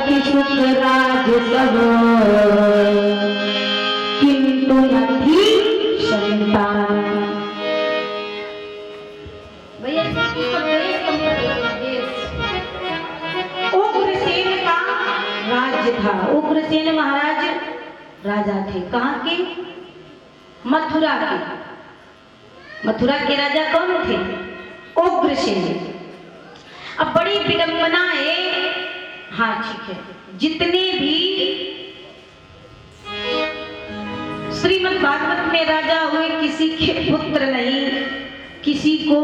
सखी सुख राज सब, किंतु न थी संतान। भैया उग्रसेन का राज्य था। उग्रसेन महाराज राजा थे। कहाँ के? मथुरा के। मथुरा के राजा कौन थे? उग्रसेन। अब बड़ी विडंबना है। हाँ ठीक है, जितने भी श्रीमद् भागवत में राजा हुए किसी के पुत्र नहीं, किसी को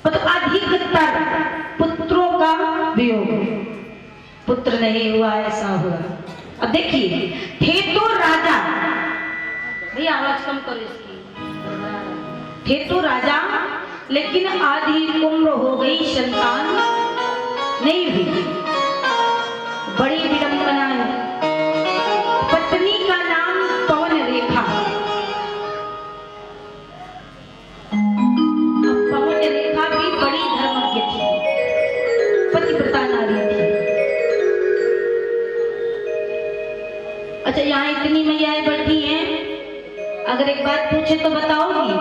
अधिकतर पुत्रों का वियोग, पुत्र नहीं हुआ, ऐसा हुआ। अब देखिए, थे तो राजा, भैया आवाज कम करो इसकी, थे तो राजा लेकिन आधी उम्र हो गई, संतान नहीं हुई। बड़ी विडंबना है। पत्नी का नाम पवन रेखा। पवन रेखा भी बड़ी धर्मज्ञ थी, पतिव्रता नारी थी। अच्छा, यहाँ इतनी मैयाएं बैठी हैं, अगर एक बात पूछे तो बताओगी?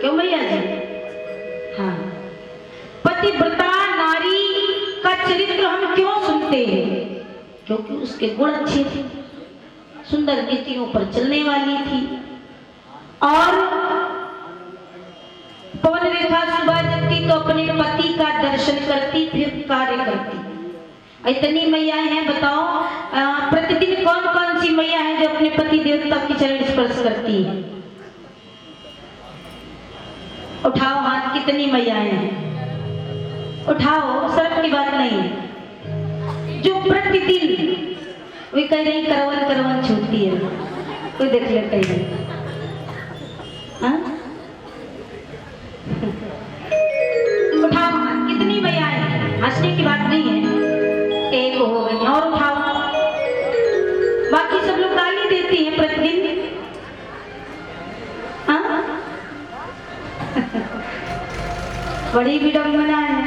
क्यों मैया जी? हाँ, पतिव्रता नारी का चरित्र हम क्यों सुनते हैं? क्योंकि उसके गुण अच्छे थे, सुंदर नीतियों पर चलने वाली थी। और पवन रेखा सुबह जगती तो अपने पति का दर्शन करती, फिर कार्य करती। इतनी मैयाएं हैं, बताओ प्रतिदिन कौन कौन सी मैया है जो अपने पति देवता की चरण स्पर्श करती है? उठाओ हाथ, कितनी मैयाएं हैं? उठाओ, शर्म की बात नहीं है। जो प्रतिदिन, वे कह रही करवन करवन छूटती है, कोई देख ले कहीं। उठाओ हाथ, कितनी मैयाएं हैं? हंसने की बात नहीं है, एक हो गई। और उठाओ, बाकी सब लोग गाली देती हैं प्रतिदिन। बड़ी विडंबना है,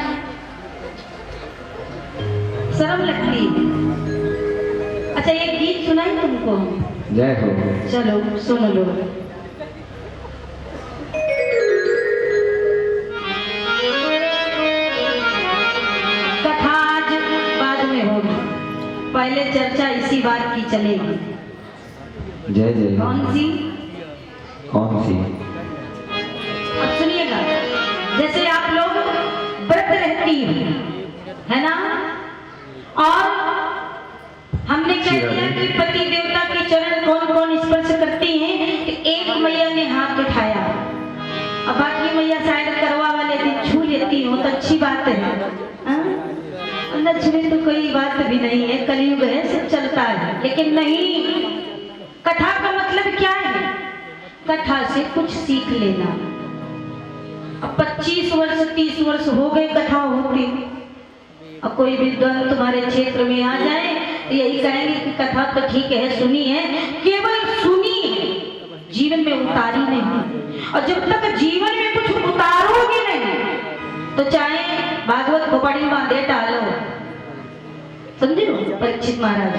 शर्म लगती है। अच्छा, एक गीत सुनाई तुमको? जय हो। चलो सुन लो। कथा आज बाद में होगी, पहले चर्चा इसी बात की चलेगी। जय जय। कौन सी? कौन सी? अब सुनिएगा। जैसे आप लोग व्रत रहती है ना, और हमने कह दिया कि पति देवता के चरण कौन कौन स्पर्श करती हैं, तो एक मैया ने हाथ उठाया, अब बाकी मैया शायद करवा वाले दिन छू लेती हो तो अच्छी बात है। न छुए तो कोई बात भी नहीं है, कलयुग है, सब चलता है। लेकिन नहीं, कथा का मतलब क्या है? कथा से कुछ सीख लेना। अब 25 वर्ष 30 वर्ष हो गए कथा होती, अब कोई विद्वान तुम्हारे क्षेत्र में आ जाए तो यही कहेंगे कि कथा तो ठीक है, सुनी है, केवल सुनी है, जीवन में उतारी नहीं। और जब तक जीवन में कुछ उतारोगे नहीं तो चाहे भागवत खोपड़ी बांधे डालो, समझे हो परीक्षित महाराज,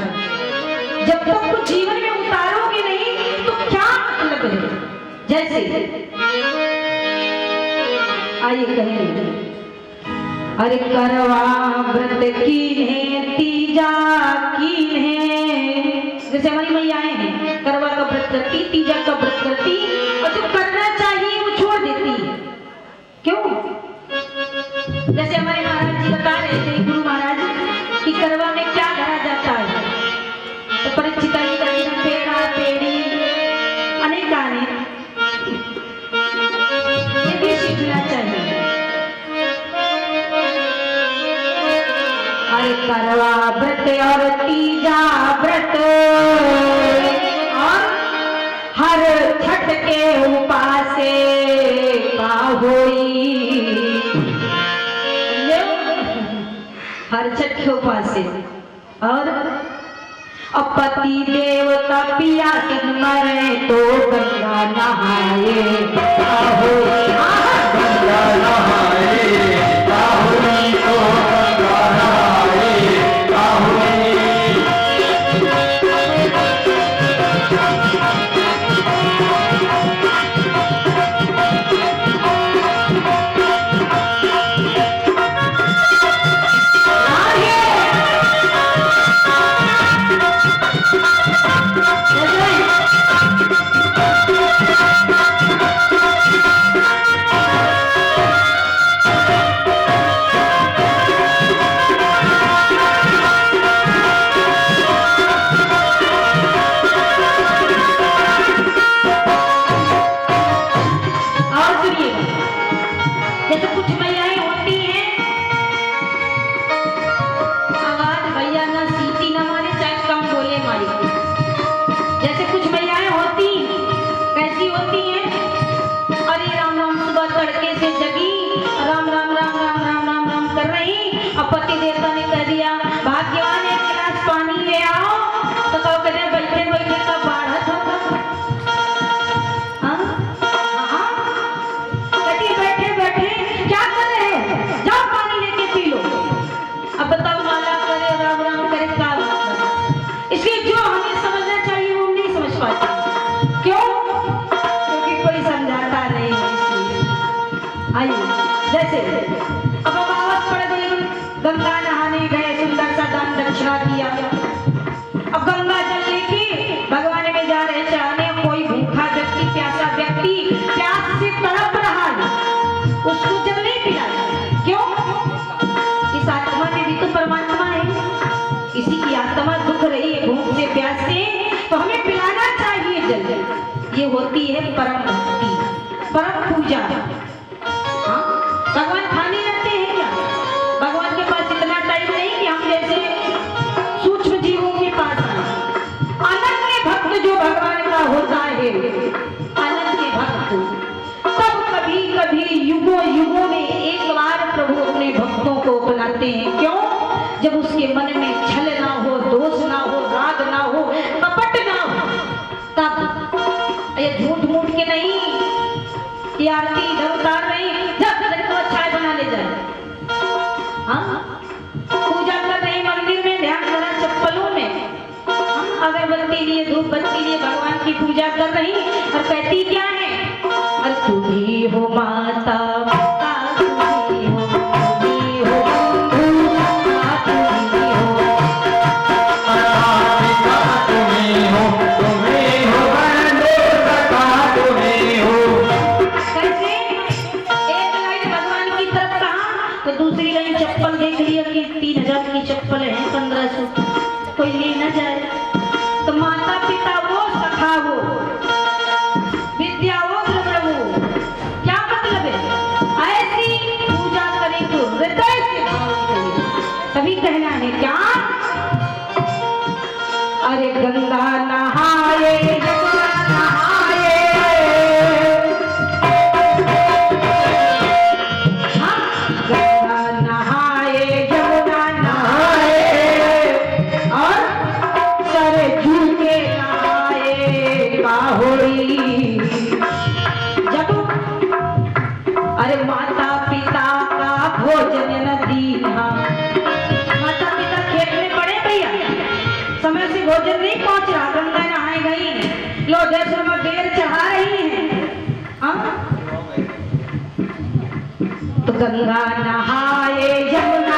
जब तक कुछ जीवन में उतारोगे नहीं तो क्या मतलब है? जैसे आइए कहेंगे, अरे करवा व्रत कीन्हे तीजा कीन्हे, जैसे हमारी मैयाएं हैं, करवा का व्रत करती, तीजा का व्रत करती, और जो करना चाहिए वो छोड़ देती। क्यों? जैसे हमारे महाराज जी बता रहे थे, गुरु महाराज, कि करवा में क्या भरा जाता है, तो परीक्षित पेड़ा पेड़ी अनेक गाने, ये भी सीखना चाहिए। अरे करवा व्रत और तीजा व्रत और हर छठ के उपासे का होई, हर छठ के उपासे। और पति देवता पियास मरे तो गंगा नहाए, गंगा नहाए, जैसे कुछ महिलाएं होती हैं, आवाज भैया ना सीटी ना मारे, चाहे कम बोले मारी। जैसे कुछ महिलाएं होती, कैसी होती हैं? अरे राम राम, सुबह तड़के से जगी, राम राम राम राम राम राम राम कर रही, और पति देवता ने कह दिया भाग्यवान एक गिलास पानी ले आओ, तो कहो कहते बैठे बैठे का बाढ़त होगा। हाँ हाँ, कहती बैठे बैठे क्या कर रहे हो, जाओ पानी लेके पी लो। अब बताओ माला करे राम राम करे क्या मतलब? इसलिए जो हमें समझना चाहिए वो हम नहीं समझ पाते। क्यों? क्योंकि कोई समझाता नहीं है। इसलिए आइए, जैसे अब आवाज पड़ गई, गंगा नहाने गए, सुंदर सा दान दक्षिणा किया। अब गंगा जल लेके भगवान में जा रहे चाहने, कोई भूखा व्यक्ति, प्यासा व्यक्ति प्यास से तड़प रहा है, उसको जल नहीं पिलाया। क्यों? इस आत्मा में भी तो परमात्मा है, इसी की आत्मा दुख रही है भूख से प्यास से, तो हमें पिलाना चाहिए जल। ये होती है परम भक्ति, परम पूजा। हाँ, भगवान खाली रहते हैं क्या? भगवान के पास इतना टाइम नहीं कि हम जैसे सूक्ष्म जीवों के पास आए। अनन्य भक्त जो भगवान का होता है, अनन्य भक्त, तब कभी कभी युगों युगों में एक बार प्रभु अपने भक्तों को बुलाते हैं। क्यों? जब उसके मन में छल ना हो, दोष ना हो, राग ना हो, कपट ना हो, तब ये झूठ मूठ के नहीं कि आरती इधर उतार नहीं, जब तो अच्छा बना ले जाए। हाँ, पूजा कर रही मंदिर में, ध्यान करा चप्पलों में, अगरबत्ती लिए, धूप बत्ती लिए भगवान की पूजा कर रही, और कहती क्या है? अरे तू भी हो माता, माता तू भी हो, तू भी हो बंधु, तू भी हो, कैसे? एक लाइन भगवान की तरफ कहा, तो दूसरी लाइन चप्पल देख लिया कि 3000 की चप्पल है, 1500, कोई ले न जाए। तो माता पिता वो, सखा वो, विद्या वो, द्रव्य वो, क्या मतलब है? ऐसी पूजा करें तो हृदय से भाव करें, तभी कहना है क्या? अरे गंगा नहाए यमुना नहाए, हाँ, गंगा नहाए यमुना नहाए, और सरजू के नहाए बाहोरी। जब अरे माता पिता का भोजन न दीना, माता पिता खेत में पड़े भैया, समय से भोजन नहीं पहुंच रहा, गंगा नहाए गई, लो 10 रुपये बेर चढ़ा रही है। हाँ? तो गंगा नहाए यमुना